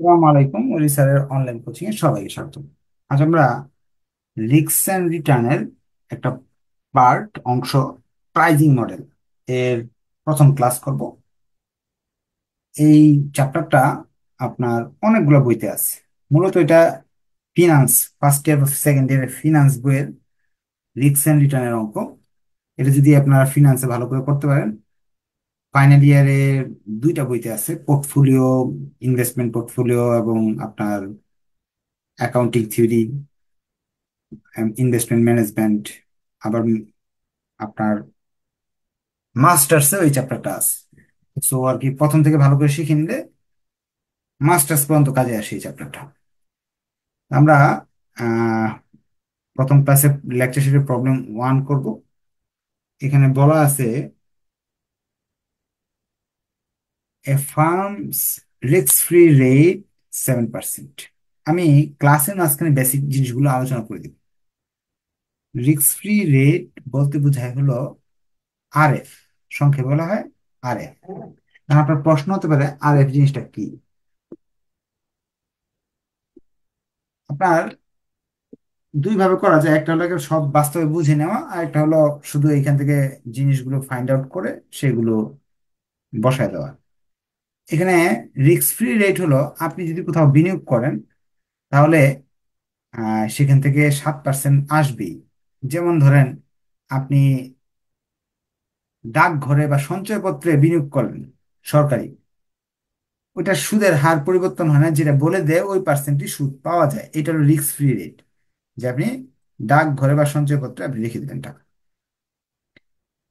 আসসালামু আলাইকুম ওলি স্যারের অনলাইন কোচিং এ সবাইকে স্বাগত। আজ আমরা রিস্ক এন্ড রিটার্নের একটা অংশ প্রাইজিং মডেল এর প্রথম ক্লাস করব। এই চ্যাপ্টারটা আপনার অনেকগুলো বইতে আছে। মূলত এটা ফিনান্স ফার্স্ট ইয়ার সেকেন্ড ইয়ারের ফিনান্স বইয়ের রিস্ক এন্ড রিটার্নের অঙ্ক। এটা যদি আপনারা ফিনান্সে ভালো করে করতে পারেন, ফাইনাল ইয়ারের দুইটা বইতে আছে, পোর্টফোলিও, ইনভেস্টমেন্ট পোর্টফোলিও এবং আপনার অ্যাকাউন্টিং থিওরি, ইনভেস্টমেন্ট ম্যানেজমেন্ট। আবার আপনার মাস্টার্সে ওই চ্যাপ্টারটা আছে। সো আর কি প্রথম থেকে ভালো করে শিখে নিলে মাস্টার্স পর্যন্ত কাজে আসে এই চ্যাপ্টারটা। আমরা আহ, প্রথম ক্লাসে লেকচার শিটের প্রবলেম 1 করব। এখানে বলা আছে এ ফার্মস রিস্ক ফ্রি রেট 7%। আমি ক্লাসের মাঝখানে বেসিক জিনিসগুলো আলোচনা করে দিব। রিস্ক ফ্রি রেট বলতে বোঝায় হলো আরএফ, সংক্ষেপে বলা হয় আরএফ। আপনার প্রশ্ন হতে পারে আরএফ জিনিসটা কি। আপনার দুই ভাবে করা যায়, একটা হলো একেবারে সব বাস্তবে বুঝে নেওয়া, আর একটা হলো শুধু এইখান থেকে জিনিসগুলো ফাইন্ড আউট করে সেগুলো বসায় দেওয়া। এখানে রিস্ক ফ্রি রেট হলো আপনি যদি কোথাও বিনিয়োগ করেন তাহলে সেখান থেকে 7% আসবেই। যেমন ধরেন আপনি ডাকঘরে বা সঞ্চয়পত্রে বিনিয়োগ করলেন সরকারি, ওইটা সুদের হার পরিবর্তন হয় না, যেটা বলে দেয় ওই পার্সেন্টই সুদ পাওয়া যায়। এটা হলো রিস্ক ফ্রি রেট, যে আপনি ডাকঘরে বা সঞ্চয়পত্রে আপনি রেখে দিলেন টাকা।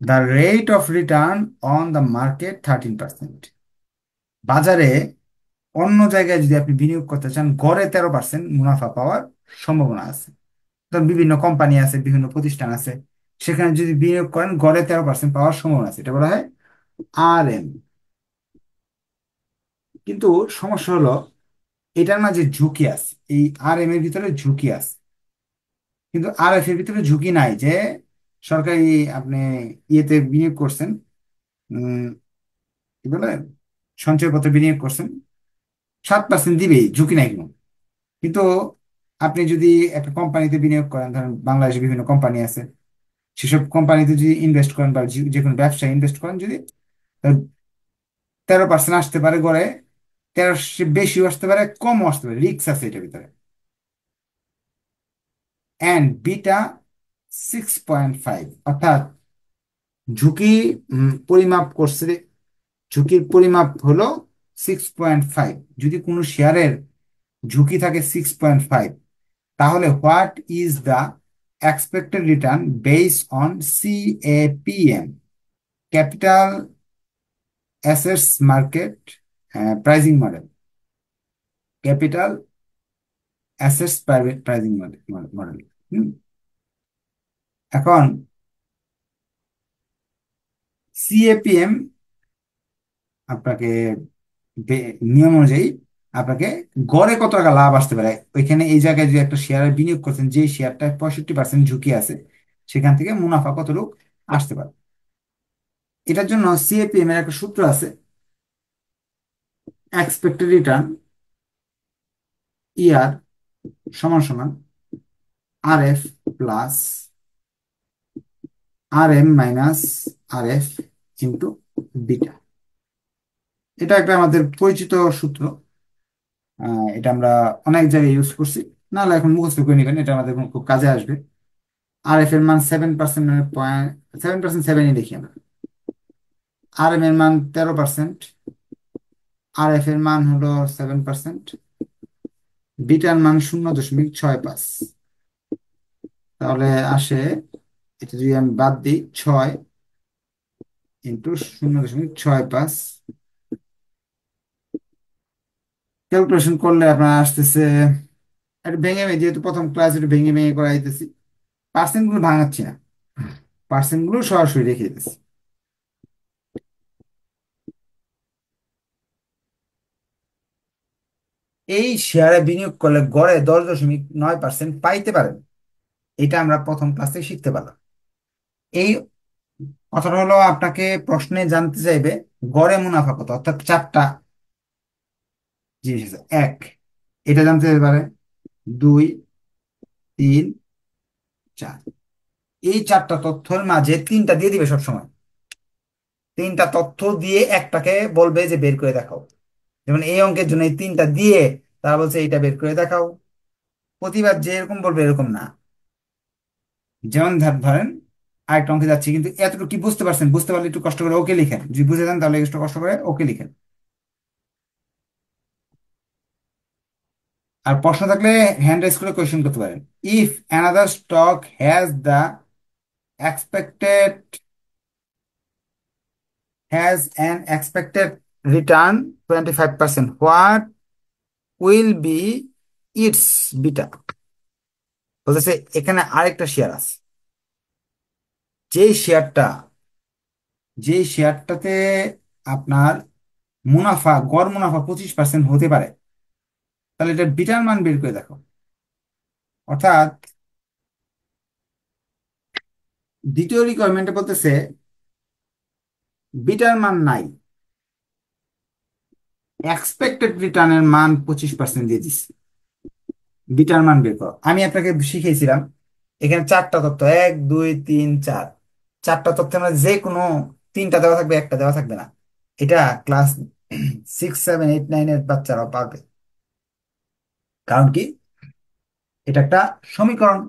The rate of return on the market 13%। বাজারে অন্য জায়গায় যদি আপনি বিনিয়োগ করতে চান, গড়ে 13% মুনাফা পাওয়ার সম্ভাবনা আছে। ধরুন বিভিন্ন কোম্পানি আছে, বিভিন্ন প্রতিষ্ঠান আছে, সেখানে যদি বিনিয়োগ করেন গড়ে 13% পাওয়ার সম্ভাবনা আছে। এটা বলা হয় আর এম। কিন্তু সমস্যা হলো এটার মাঝে ঝুঁকি আছে, এই আর এম এর ভিতরে ঝুঁকি আছে। কিন্তু আর এফ এর ভিতরে ঝুঁকি নাই, যে সরকারি আপনি ইয়েতে বিনিয়োগ করছেন, উম কি বলে, সঞ্চয়পত্রে বিনিয়োগ করছেন, 7% দিবেই, ঝুঁকি নাই কোনো। কিন্তু আপনি যদি একটা কোম্পানিতে বিনিয়োগ করেন, ধরেন বাংলাদেশে বিভিন্ন কোম্পানি আছে, সেসব কোম্পানিতে যদি ইনভেস্ট করেন বা যে কোনো ব্যবসায় ইনভেস্ট করেন, যদি 13% আসতে পারে গড়ে, 13 বেশিও আসতে পারে, কমও আসতে পারে, রিস্ক আছে এটার ভিতরে। অ্যান্ড বিটা 6.5, অর্থাৎ ঝুঁকি পরিমাপ করছে, ঝুঁকির পরিমাপ হলো 6.5। যদি কোনো শেয়ারের ঝুঁকি থাকে 6.5, তাহলে what is the expected return base on CAPM, capital assets market pricing model, capital assets pricing model. এখন CAPM আপনাকে নিয়ম অনুযায়ী আপনাকে গড়ে কত টাকা লাভ আসতে পারে ওইখানে, এই জায়গায় যে একটা শেয়ারে বিনিয়োগ করছেন, যে শেয়ারটা 65% ঝুঁকি আছে, সেখান থেকে মুনাফা কতটুকু আসতে পারে। এটার জন্য CAPM এর একটা সূত্র আছে, এক্সপেক্টেড রিটার্ন ইয়ার সমান সমান RF plus RM minus RF into beta. এটা একটা আমাদের পরিচিত সূত্র। এটা আমরা অনেক জায়গায় ইউজ করছি, নাহলে এখন মুখস্থ করে নেবেন, এটা আমাদের খুব কাজে আসবে। RF এর মান 7%, মানে 7%, 7ই লিখি আমরা। RM এর মান 13%, RF এর মান হলো 7%, বিটার মান 0.65। তাহলে আসে, এটা যদি আমি বাদ দিই, 6 × 0.65, ক্যালকুলেশন করলে আপনার আসতেছে, এটা ভেঙে ভেঙে, যেহেতু প্রথম ক্লাস, এটা ভেঙে ভেঙে করাইতেছি, পার্সেন্ট গুলো ভাঙাচ্ছি না, পার্সেন্ট গুলো সরাসরি রেখে দিতেছি। এই শেয়ারে বিনিয়োগ করলে গড়ে 10.9% পাইতে পারেন। এটা আমরা প্রথম ক্লাসে শিখতে পারলাম। এই কথাটা হলো আপনাকে প্রশ্নে জানতে চাইবে গড়ে মুনাফা কত, অর্থাৎ চারটা জিনিস আছে এক, এটা জানতে পারে, দুই, তিন, চার। এই চারটা তথ্যের মাঝে তিনটা দিয়ে দিবে সবসময়। তিনটা তথ্য দিয়ে একটাকে বলবে যে বের করে দেখাও। যেমন এই অঙ্কের জন্য এই তিনটা দিয়ে তারা বলছে এইটা বের করে দেখাও। প্রতিবার যে এরকম বলবে এরকম না। যেমন ধরেন আরেকটা অঙ্কে যাচ্ছি, কিন্তু এতটুকু কি বুঝতে পারছেন? বুঝতে পারলে একটু কষ্ট করে ওকে লিখেন, যদি বুঝে যান তাহলে একটু কষ্ট করে ওকে লিখেন। আর প্রশ্ন থাকলে হ্যান্ড রাইজ করে কোয়েশ্চেন করতে পারেন। If another stock has the expected has an expected return 25%, what will be it's beta? বলতেছে এখানে আরেকটা শেয়ার আছে, যেই শেয়ারটা যেই শেয়ারটাতে আপনার গড় মুনাফা 25% হতে পারে, তাহলে এটা বিটার মান বের করে দেখো। অর্থাৎ দ্বিতীয় রিকোয়ারমেন্টে বলতেছে বিটার মান নাই, এক্সপেক্টেড রিটার্নের মান 25% দিয়ে দিচ্ছে, বিটার মান বের করো। আমি আপনাকে শিখিয়েছিলাম এখানে চারটা তথ্য, এক, দুই, তিন, চার। চারটা তথ্যের মধ্যে যে কোনো তিনটা দেওয়া থাকবে, একটা দেওয়া থাকবে না। এটা ক্লাস 6, 7, 8, 9-এর বাচ্চারাও পারবে। কারণ কি, এটা একটা সমীকরণ।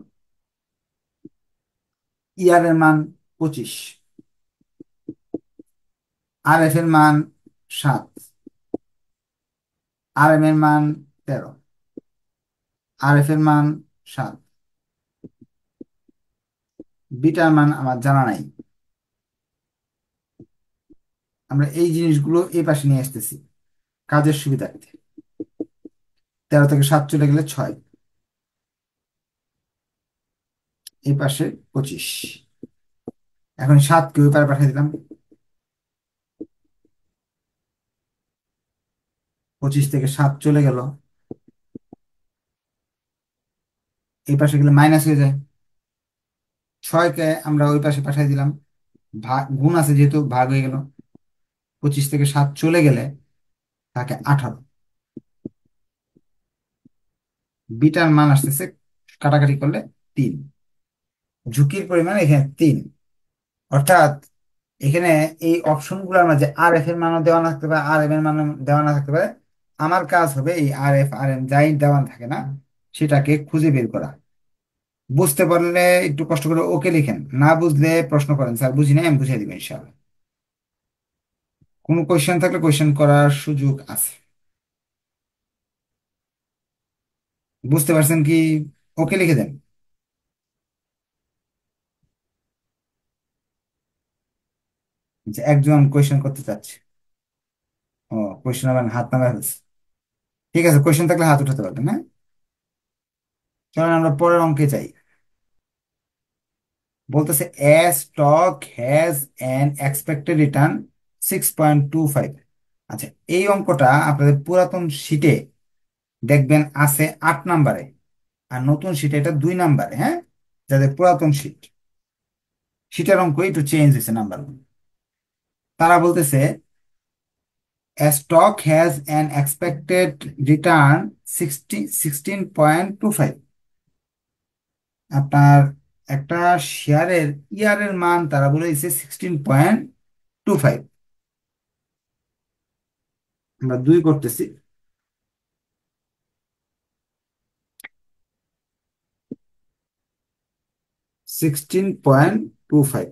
ইয়ার এর মান 25, আর এফ এর মান 7, আর এম এর মান 13, আর এফ এর মান 7, বিটার মান আমার জানা নাই। আমরা এই জিনিসগুলো এই পাশে নিয়ে আসতেছি কাজের সুবিধার্থে। 13 থেকে 7 চলে গেলে 6, এই পাশে 25। এখন 7কে ওই পারে পাঠিয়ে দিলাম, 25 থেকে 7 চলে গেল, এই পাশে গেলে মাইনাস হয়ে যায়। 6কে আমরা ওই পাশে পাঠিয়ে দিলাম, ভাগ গুণ আছে যেহেতু ভাগ হয়ে গেল। 25 থেকে 7 চলে গেলে থাকে 18। বিটার মান আসতেছে কাটাকাটি করলে 3। ঝুঁকির পরিমাণ এখানে 3। অর্থাৎ এখানে এই অপশনগুলোর মাঝে আর এফ এর মানও দেওয়া না থাকতে পারে, আর এম এর মানও দেওয়া না থাকতে পারে। আমার কাজ হবে এই আর এফ আর এম যাই দেওয়া থাকে না, সেটাকে খুঁজে বের করা। বুঝতে পারলে একটু কষ্ট করে ওকে লিখেন, না বুঝলে প্রশ্ন করেন, স্যার বুঝি নাই, আমি বুঝিয়ে দিব ইনশাআল্লাহ। কোনো কোয়েশ্চেন থাকলে কোয়েশ্চেন করার সুযোগ আছে। বুঝতে পারছেন কি? ওকে লিখে দেন। যে একজন কোয়েশ্চেন করতে চাচ্ছে। ও, কোয়েশ্চেন আমার হাত নামা হয়েছে। ঠিক আছে, কোয়েশ্চেন থাকলে হাত উঠাতে পারবেন, হ্যাঁ। চলেন আমরা পরের অঙ্কে যাই। বলতেছে a stock has an expected return 6.25। আচ্ছা, এই অঙ্কটা আপনাদের পুরাতন শিটে দেখবেন আছে 8 নাম্বারে, আর নতুন শিটে এটা 2 নাম্বারে, হ্যাঁ। যাদের পুরাতন শিটের অঙ্ক একটু চেঞ্জ হয়েছে নাম্বার। তারা বলতেছে stock has an expected return 16.25। আপনার একটা শেয়ারের ইয়ারের মান তারা বলে দিচ্ছে 16.25। আমরা 2 করতেছি। 16.25।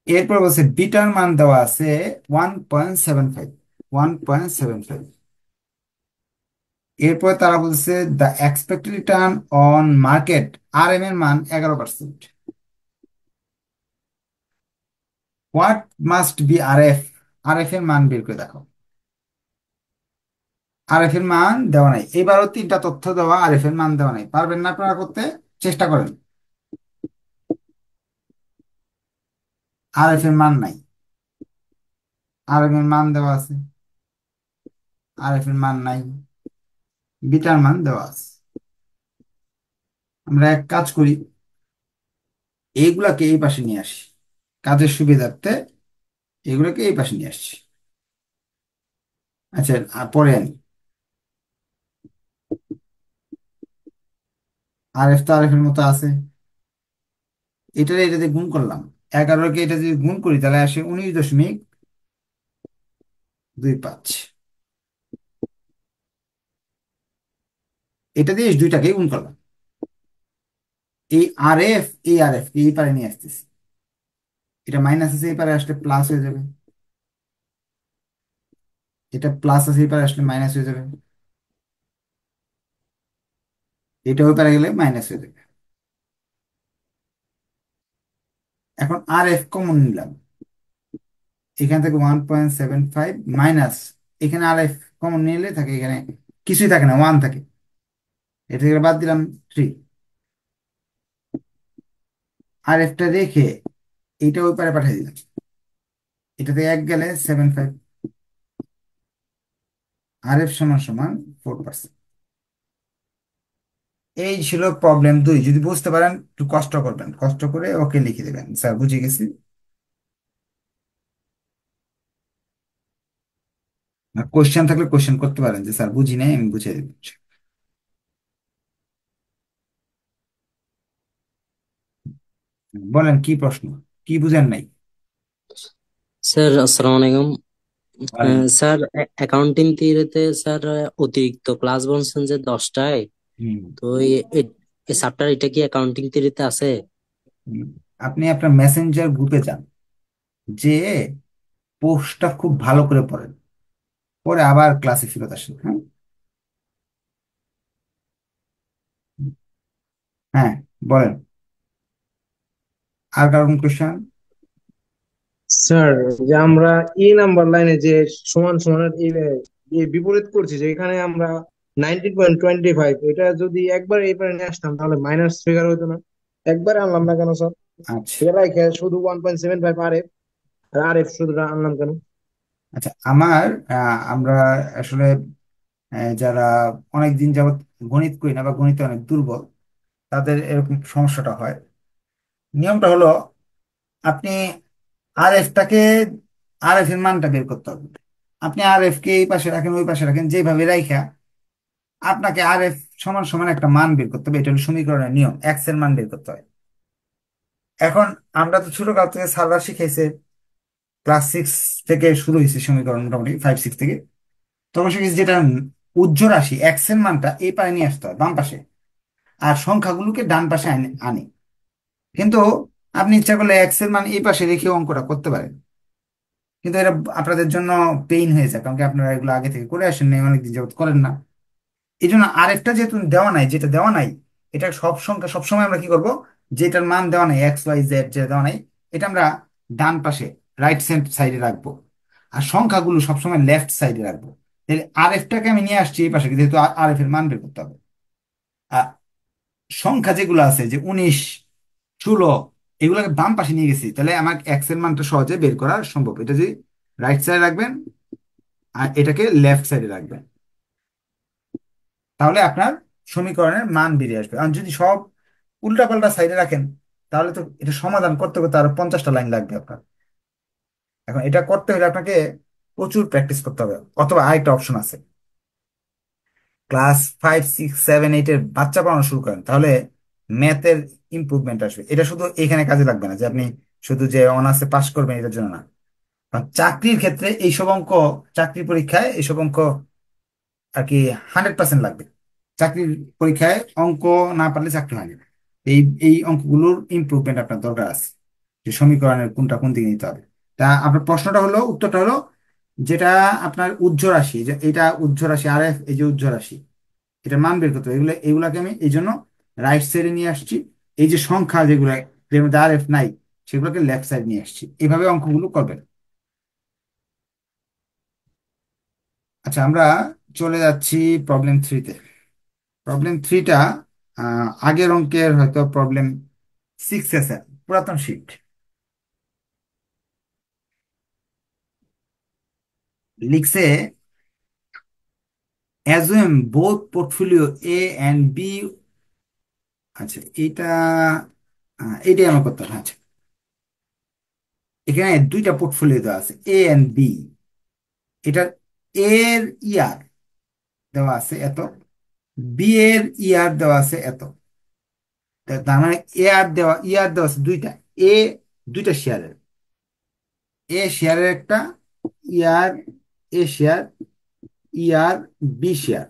এরপর বলছে বিটার মান দেওয়া আছে 1.75। 1.75। এরপর তারা বলছে the expected return on market R M এর মান 11%। What must be R F? R F এর মান বের করে দেখো। আর এফ এর মান দেওয়া নাই, এবারও তিনটা তথ্য দেওয়া, আর এফ এর মান দেওয়া নাই। পারবেন না আপনারা করতে? চেষ্টা করেন। আর এফ এর মান নাই, আর এম এর মান দেওয়া আছে, আর এফ এর মান নাই, বিটার মান দেওয়া আছে। আমরা এক কাজ করি, এইগুলাকে এই পাশে নিয়ে আসি কাজের সুবিধার্থে। এগুলোকে এই পাশে নিয়ে আসছি। আচ্ছা, পরে আনি। আর এফ তো আর এফ এর মতো আছে, এটা দিয়ে গুণ করলাম। 11কে এটা যদি গুণ করি তাহলে আসে 19.25। এটা দিয়ে দুইটাকে গুণ করলাম। এই আর এফ, এই আর এফ এই পারে নিয়ে আসতেছি, এটা মাইনাস আছে এই পারে আসলে প্লাস হয়ে যাবে, এটা প্লাস আছে এই পারে আসলে মাইনাস হয়ে যাবে, এটা ওই পারে গেলে মাইনাস হয়ে যাবে। এখন আর এফ কমন নিলাম, এখান থেকে 1.75 মাইনাস, এখানে আর এফ কমন নিলে থাকে এখানে কিছুই থাকে না, ওয়ান থাকে, এটা থেকে বাদ দিলাম 3। আর এফটা রেখে এইটা ওই পারে পাঠিয়ে দিলাম, এটাতে এক গেলে 7.5। আর এফ সমান সমান 4%। এই ছিল প্রবলেম 2। যদি বুঝতে পারেন একটু কষ্ট করবেন, কষ্ট করে ওকে লিখে দেবেন স্যার বুঝে গেছি। কোশ্চেন থাকলে কোশ্চেন করতে পারেন যে স্যার বুঝি নাই, আমি বুঝিয়ে দেবো। বলেন কি প্রশ্ন, কি বুঝেন নাই? স্যার আসসালামু আলাইকুম। বলেন। স্যার অ্যাকাউন্টিং থিওরিতে স্যার অতিরিক্ত ক্লাস বলছেন যে 10টায়। হুম। তো এই চ্যাপ্টার এটা কি অ্যাকাউন্টিং থিওরিতে আছে? হুম। আপনি আপনার মেসেঞ্জার গ্রুপে যান, যে পোস্টটা খুব ভালো করে পড়েন, পরে আবার ক্লাসে ফিরত আসেন, হ্যাঁ? হ্যাঁ, বলেন। আর কারণ কোশ্চেন? স্যার, যে আমরা নাম্বার লাইনে যে সমান সমানের বিপরীত করছি, যে এখানে আমরা 19.25, এটা যদি একবার এই পারে নিয়ে আসতাম তাহলে মাইনাস ফিগার হতো না? একবার আনলাম না কেন স্যার? আচ্ছা। এটা রাইখে শুধু 1.75 আর এফ, আর এফ শুধু আনলাম কেন? আচ্ছা, আমরা আসলে যারা অনেক দিন যাবত গণিত করি না বা গণিতে অনেক দুর্বল, তাদের এরকম সমস্যাটা হয়। নিয়মটা হলো, আপনি আর এফটাকে, আর এফ এর মানটা বের করতে হবে। আপনি আর এফ কে এই পাশে রাখেন ওই পাশে রাখেন যেভাবে রাখা, আপনাকে আর এফ সমান সমান একটা মান বের করতে হবে। এটা হলো সমীকরণের নিয়ম, এক্স এর মান বের করতে হয়। এখন আমরা তো ছোটকাল থেকে স্যাররা শিখাইছে, ক্লাস 6 থেকে শুরু হয়েছে সমীকরণ, মোটামুটি 5 6 থেকে। তখন শিখেছি যেটা উজ্জ্ব রাশি এক্স এর মানটা এই পাশে নিয়ে আসতে হয়, বাম পাশে, আর সংখ্যাগুলোকে ডান পাশে আনি। কিন্তু আপনি ইচ্ছা করলে এক্স এর মান এই পাশে রেখে অঙ্কটা করতে পারেন, কিন্তু এটা আপনাদের জন্য পেইন হয়ে যায়, কারণ কি আপনারা এগুলো আগে থেকে করে আসেন নাই, অনেকদিন যাবত করেন না। এই জন্য আরেকটা যেহেতু দেওয়া নাই, যেটা দেওয়া নাই, এটা সব সংখ্যা সবসময় আমরা কি করব, যেটার মান দেওয়া নাই এক্স ওয়াই জেড যেটা দেওয়া নাই, এটা আমরা ডান পাশে, রাইট হ্যান্ড সাইডে রাখবো, আর সংখ্যাগুলো সবসময় লেফট সাইডে রাখবো। তাহলে আর এফটাকে আমি নিয়ে আসছি এই পাশে, যেহেতু আর এফ এর মান বের করতে হবে। আর সংখ্যা যেগুলো আছে, যে 19 16, এগুলোকে বাম পাশে নিয়ে গেছি, তাহলে আমার এক্স এর মানটা সহজে বের করা সম্ভব। এটা যদি রাইট সাইডে রাখবেন আর এটাকে লেফট সাইডে রাখবেন, তাহলে আপনার সমীকরণের মান বেরিয়ে আসবে। আর যদি সব উল্টাপাল্টা সাইডে রাখেন, তাহলে তো এটা সমাধান করতে করতে আরো 50টা লাইন লাগবে আপনার। এখন এটা করতে হলে আপনাকে প্রচুর প্র্যাকটিস করতে হবে, অথবা আরেকটা অপশন আছে, ক্লাস 5 6 7 8 এর বাচ্চা পড়ানো শুরু করেন, তাহলে ম্যাথের ইমপ্রুভমেন্ট আসবে। এটা শুধু এখানে কাজে লাগবে না, যে আপনি শুধু যে অনার্সে পাশ করবেন এটার জন্য না। কারণ চাকরির ক্ষেত্রে এইসব অঙ্ক, চাকরি পরীক্ষায় এইসব অঙ্ক আর কি 100% লাগবে। চাকরির পরীক্ষায় অঙ্ক না পারলে চাকরি হয় না। এই এই অঙ্কগুলোর ইমপ্রুভমেন্ট আপনার দরকার আছে, যে সমীকরণের কোনটা কোন দিকে নিতে হবে। তা আপনার প্রশ্নটা হলো, উত্তরটা হলো, যেটা আপনার উজ্জ্ব রাশি, যে এটা উজ্জ্ব রাশি আর এফ, এই যে উজ্জ্ব রাশি, এটা মান বের করতে হবে। এগুলাকে আমি এই জন্য রাইট সাইডে নিয়ে আসছি। এই যে সংখ্যা যেগুলো যের মধ্যে আর এফ নাই, সেগুলোকে লেফট সাইড নিয়ে আসছি। এভাবে অঙ্কগুলো করবেন। আচ্ছা, আমরা চলে যাচ্ছি প্রবলেম 3-তে। প্রবলেম 3টা আগের অঙ্কের হয়তো প্রবলেম 6 আছে, পুরাতন শিট। লিখছে, assume both portfolio A and B. আচ্ছা, এইটাই আমার করতে হবে। আচ্ছা, এখানে দুইটা পোর্টফোলিও দেওয়া আছে, এ অ্যান্ড বি। এটা এর ইয়ার দেওয়া আছে এত, বি এর ইয়ার দেওয়া আছে এত। তার মানে ইয়ার দেওয়া আছে দুইটা। এ দুইটা শেয়ারের, এ শেয়ারের একটা ইয়ার, এ শেয়ার, ইয়ার, বি শেয়ার।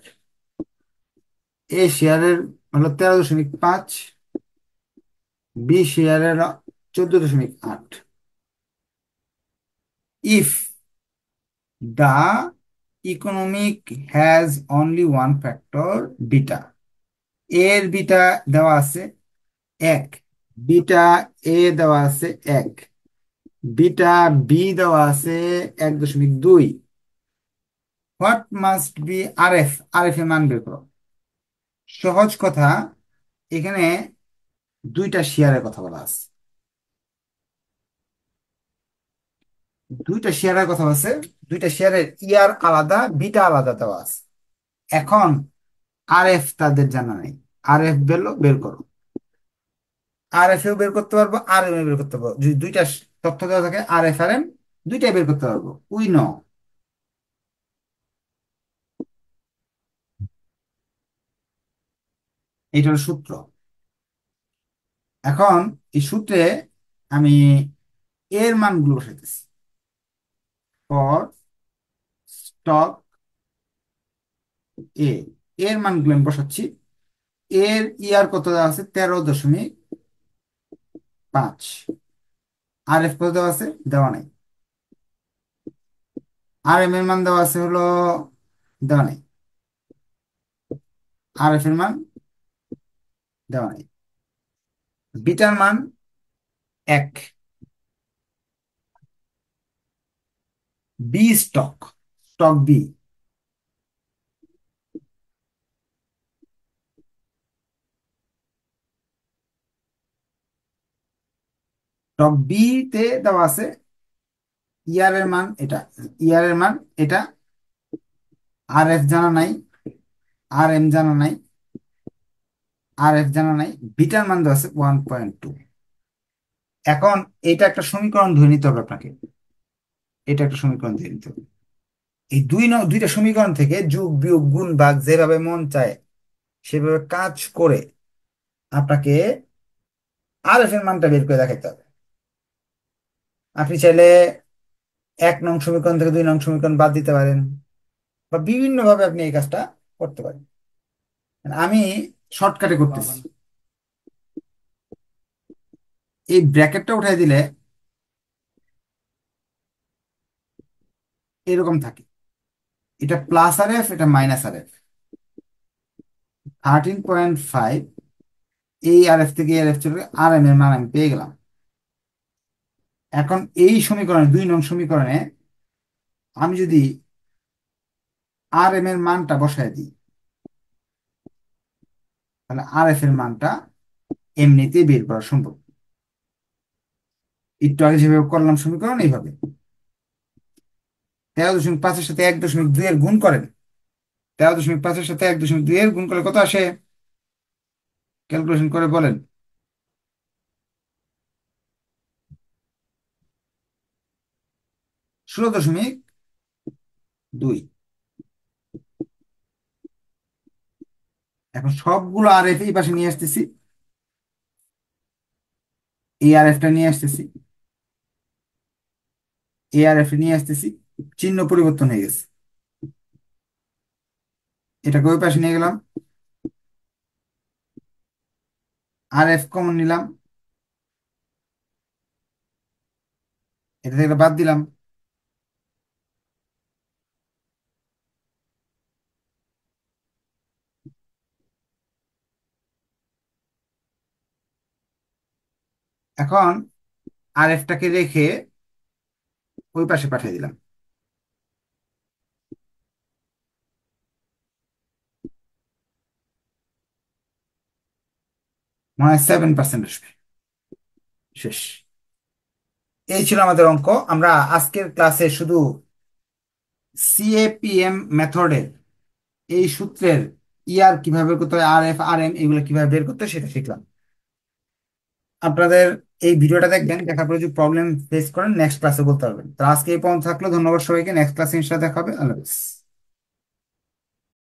এ শেয়ারের হলো 13.5, বি শেয়ারের 14.8। If the economic has only one factor beta, এর বিটা দেওয়া আছে 1, বিটা এ দেওয়া আছে 1, বিটা বি দেওয়া আছে 1.2। What must be R F, R F এর মান বের করো। সহজ কথা, এখানে দুইটা শেয়ারের কথা বলা আছে, দুইটা শেয়ারের কথা আছে, দুইটা শেয়ারের ইয়ার আলাদা, বিটা আলাদা দেওয়া আছে। এখন আর এফ তাদের জানা নেই, আর এফ বের করো। আর এফ এও বের করতে পারবো, আর এম বের করতে পারবো। যদি দুইটা তথ্য দেওয়া থাকে আর এফ আর এম, দুইটাই বের করতে পারবো। উই নো, এইটা হলো সূত্র। এখন এই সূত্রে আমি এর মানগুলো বসাইতেছি। ফর স্টক এ, এর মানগুলো আমি বসাচ্ছি। এর ইয়ার কত দেওয়া আছে? 13.5। আর এফ কত দেওয়া আছে? দেওয়া নাই। আর এম এর মান দেওয়া আছে হলো, দেওয়া নাই। আর এফ এর মান দেওয়া নাই। বিটার মান 1। B stock, stock B, stock B তে দেওয়া আছে ইয়ারের মান এটা, ইয়ারের মান এটা। আর এফ জানা নাই, আর এম জানা নাই, আর এফ জানা নাই। বিটার মান দেওয়া আছে 1.2। এখন এটা একটা সমীকরণ ধরে নিতে হবে আপনাকে, এটা একটা সমীকরণ ধরে নিতে হবে। এই দুইটা সমীকরণ থেকে যোগ বিয়োগ গুণ ভাগ যেভাবে মন চায় সেভাবে কাজ করে আপনাকে আর এফ এর মানটা বের করে দেখাইতে হবে। আপনি চাইলে 1 নং সমীকরণ থেকে 2 নং সমীকরণ বাদ দিতে পারেন, বা বিভিন্ন ভাবে আপনি এই কাজটা করতে পারেন। আমি শর্টকাটে করতেছি। এই ব্র্যাকেটটা উঠাই দিলে এরকম থাকে, এটা প্লাস আর এফ, এটা মাইনাস আর এফ। 13.5, এই আর এফ থেকে আর এফ চলে আর এম এর মান আমি পেয়ে গেলাম। এখন এই সমীকরণে 2 নং সমীকরণে আমি যদি আর এম এর মানটা বসায় দিই, তাহলে আর এফ এর মানটা এমনিতেই বের করা সম্ভব। একটু আগে যেভাবে করলাম সমীকরণ, এইভাবে 13.5-এর সাথে 1.2 এর গুণ করেন। 13.5-এর সাথে 1.2 এর গুণ করলে কত আসে? ক্যালকুলেশন করে বলেন। 16.2। এখন সবগুলো আর এফ এই পাশে নিয়ে আসতেছি, এই আর এফটা নিয়ে আসতেছি, এই আর এফ নিয়ে আসতেছি। চিহ্ন পরিবর্তন হয়ে গেছে, এটাকে ওই পাশে নিয়ে গেলাম, আর এফ কমন নিলাম, এটা থেকে এটা বাদ দিলাম। এখন আর এফটাকে রেখে ওই পাশে পাঠিয়ে দিলাম, মনে হয় 7% আসবে। শেষ। এই ছিল আমাদের অঙ্ক। আমরা আজকের ক্লাসে শুধু সিএপিএম মেথডের এই সূত্রের ইয়ার কিভাবে বের করতে হয়, আর এফ আর এম এগুলো কিভাবে বের করতে হয় সেটা শিখলাম। আপনাদের এই ভিডিওটা দেখবেন, দেখার পরে যদি প্রবলেম ফেস করেন নেক্সট ক্লাসে বলতে পারবেন। তো আজকে এই পর্যন্ত থাকলো, ধন্যবাদ সবাইকে, নেক্সট ক্লাসে ইনশাআল্লাহ দেখা হবে, আল্লাহ হাফেজ।